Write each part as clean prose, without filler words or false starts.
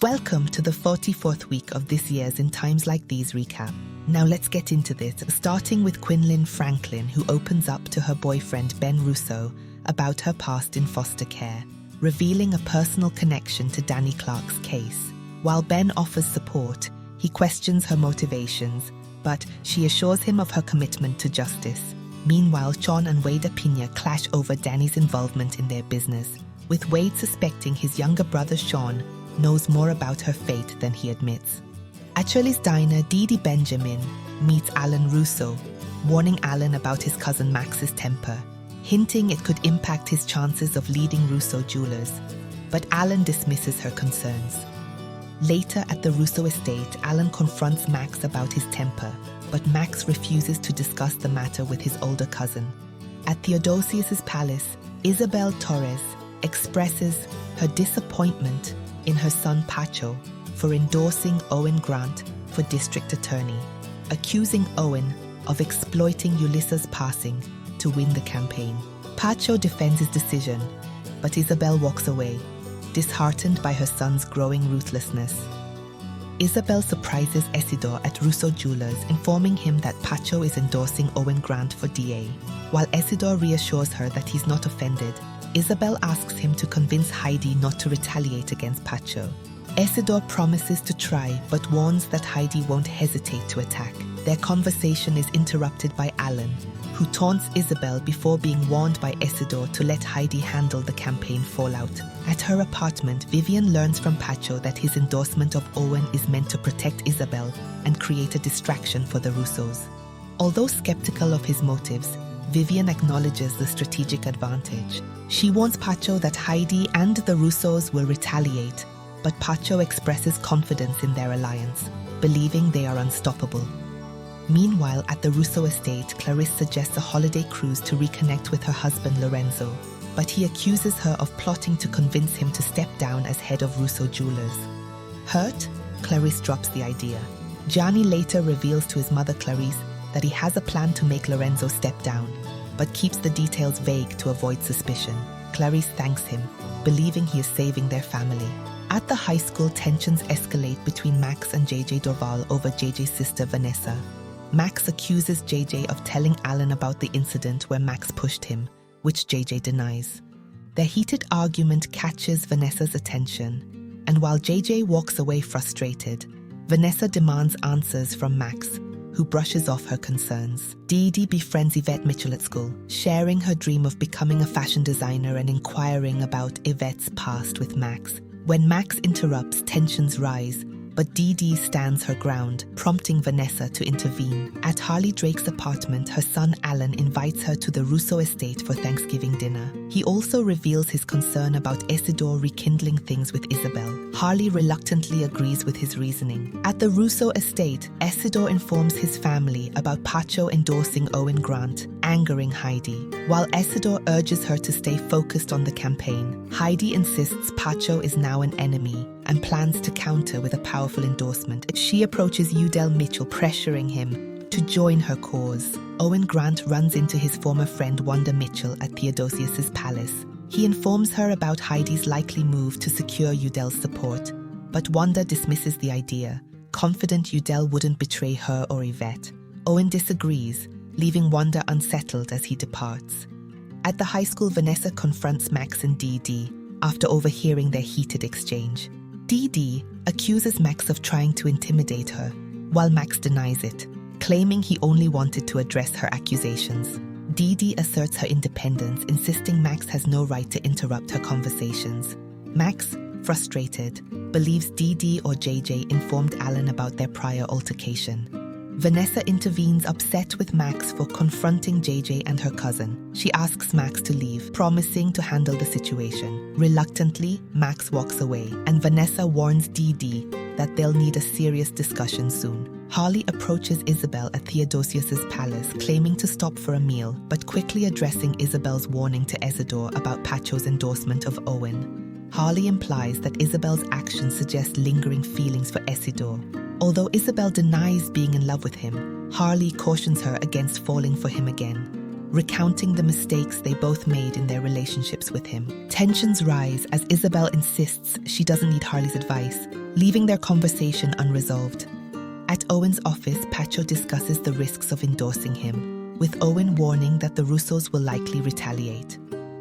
Welcome to the 44th week of this year's In Times Like These recap. Now let's get into this, starting with Quinlan Franklin, who opens up to her boyfriend Ben Russo about her past in foster care, revealing a personal connection to Danny Clark's case. While Ben offers support, he questions her motivations, but she assures him of her commitment to justice. Meanwhile, Sean and Wade Pina clash over Danny's involvement in their business, with Wade suspecting his younger brother Sean knows more about her fate than he admits. At Shirley's diner, Dee Dee Benjamin meets Alan Russo, warning Alan about his cousin Max's temper, hinting it could impact his chances of leading Russo Jewelers. But Alan dismisses her concerns. Later at the Russo estate, Alan confronts Max about his temper, but Max refuses to discuss the matter with his older cousin. At Theodosius's palace, Isabel Torres expresses her disappointment in her son Pacho for endorsing Owen Grant for district attorney, accusing Owen of exploiting Ulissa's passing to win the campaign. Pacho defends his decision, but Isabel walks away, disheartened by her son's growing ruthlessness. Isabel surprises Isidore at Russo Jewelers, informing him that Pacho is endorsing Owen Grant for DA. While Isidore reassures her that he's not offended, Isabel asks him to convince Heidi not to retaliate against Pacho. Isidore promises to try, but warns that Heidi won't hesitate to attack. Their conversation is interrupted by Alan, who taunts Isabel before being warned by Isidore to let Heidi handle the campaign fallout. At her apartment, Vivian learns from Pacho that his endorsement of Owen is meant to protect Isabel and create a distraction for the Russos. Although skeptical of his motives, Vivian acknowledges the strategic advantage. She warns Pacho that Heidi and the Russos will retaliate, but Pacho expresses confidence in their alliance, believing they are unstoppable. Meanwhile, at the Russo estate, Clarice suggests a holiday cruise to reconnect with her husband Lorenzo, but he accuses her of plotting to convince him to step down as head of Russo Jewelers. Hurt, Clarice drops the idea. Gianni later reveals to his mother Clarice that he has a plan to make Lorenzo step down, but keeps the details vague to avoid suspicion. Clarice thanks him, believing he is saving their family. At the high school, tensions escalate between Max and JJ Dorval over JJ's sister Vanessa. Max accuses JJ of telling Alan about the incident where Max pushed him, which JJ denies. Their heated argument catches Vanessa's attention, and while JJ walks away frustrated, Vanessa demands answers from Max, who brushes off her concerns. Dee Dee befriends Yvette Mitchell at school, sharing her dream of becoming a fashion designer and inquiring about Yvette's past with Max. When Max interrupts, tensions rise, but Dee Dee stands her ground, prompting Vanessa to intervene. At Harley Drake's apartment, her son Alan invites her to the Russo estate for Thanksgiving dinner. He also reveals his concern about Isidore rekindling things with Isabel. Harley reluctantly agrees with his reasoning. At the Russo estate, Isidore informs his family about Pacho endorsing Owen Grant, angering Heidi. While Isidore urges her to stay focused on the campaign, Heidi insists Pacho is now an enemy and plans to counter with a powerful endorsement. She approaches Udell Mitchell, pressuring him to join her cause. Owen Grant runs into his former friend Wanda Mitchell at Theodosius's palace. He informs her about Heidi's likely move to secure Udell's support, but Wanda dismisses the idea, confident Udell wouldn't betray her or Yvette. Owen disagrees, leaving Wanda unsettled as he departs. At the high school, Vanessa confronts Max and Dee Dee after overhearing their heated exchange. Dee Dee accuses Max of trying to intimidate her, while Max denies it, claiming he only wanted to address her accusations. Dee Dee asserts her independence, insisting Max has no right to interrupt her conversations. Max, frustrated, believes Dee Dee or JJ informed Alan about their prior altercation. Vanessa intervenes, upset with Max for confronting JJ and her cousin. She asks Max to leave, promising to handle the situation. Reluctantly, Max walks away, and Vanessa warns Dee Dee that they'll need a serious discussion soon. Harley approaches Isabel at Theodosius's palace, claiming to stop for a meal, but quickly addressing Isabel's warning to Isidore about Pacho's endorsement of Owen. Harley implies that Isabel's actions suggest lingering feelings for Isidore. Although Isabel denies being in love with him, Harley cautions her against falling for him again. recounting the mistakes they both made in their relationships with him. Tensions rise as Isabel insists she doesn't need Harley's advice, leaving their conversation unresolved. At Owen's office, Pacho discusses the risks of endorsing him, with Owen warning that the Russos will likely retaliate.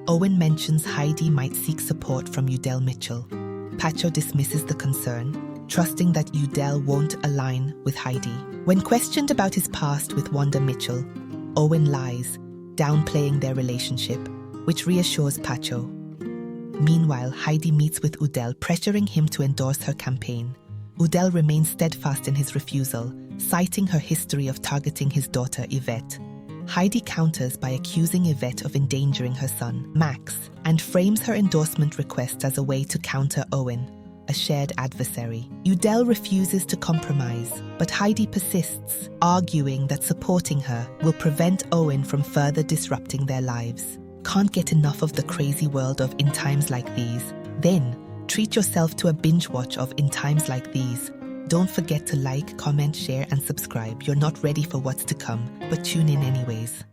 Owen mentions Heidi might seek support from Udell Mitchell. Pacho dismisses the concern, trusting that Udell won't align with Heidi. When questioned about his past with Wanda Mitchell, Owen lies, downplaying their relationship, which reassures Pacho. Meanwhile, Heidi meets with Udell, pressuring him to endorse her campaign. Udell remains steadfast in his refusal, citing her history of targeting his daughter Yvette. Heidi counters by accusing Yvette of endangering her son, Max, and frames her endorsement request as a way to counter Owen, a shared adversary. Udell refuses to compromise, but Heidi persists, arguing that supporting her will prevent Owen from further disrupting their lives. Can't get enough of the crazy world of In Times Like These? Then, treat yourself to a binge watch of In Times Like These. Don't forget to like, comment, share, and subscribe. You're not ready for what's to come, but tune in anyways.